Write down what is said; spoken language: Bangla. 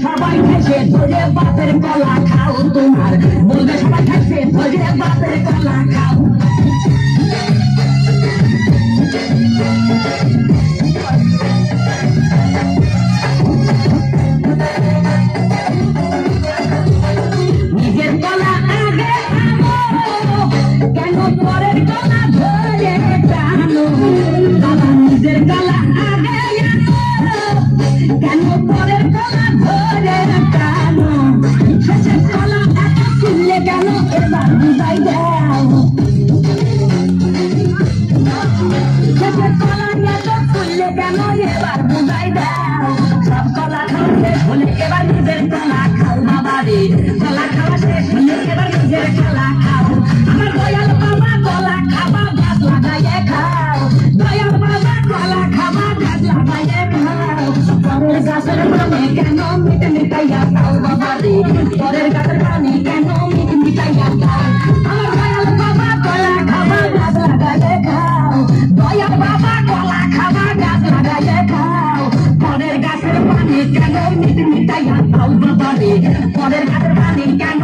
সবাই খেসে ধরে বাপের কলা খাও তোমার বলবে সবাই খেসে ধরে বাপের কলা খাও নিজের কলা আগে খাবো কেন পরের কলা ধরে টানো বাবা নিজের কলা আগে কেন পরের কলা ধরে টানো শেষের কলা এত খুললে কেন এবার বুঝাই দাও শেষের কলা এত খুললে কেন এবার বুঝাই দাও সব কলা খাওয়া শেষ হলে এবার নিজের কলা খাও বাবা রে কলা খাওয়া শেষ হলে এবার নিজের কলা খাও আমার দয়াল বাবা কলা খাবা গাছ লাগাইয়ে খাও দয়াল বাবা কলা খাবা গাছ লাগাইয়ে খাও পরের গাছের পানি কেন মিট মিটাইয়া খাও বাবা রে পরের গাছের পানি কেন মিট মিটাইয়া খাও আমার দয়াল বাবা কলা খাবা গাছ লাগাইয়ে খাও দয়াল বাবা কলা খাবা গাছ লাগাইয়ে খাও পরের গাছের পানি কেন মিট মিটাইয়া খাও বাবা রে পরের গাছের পানি কেন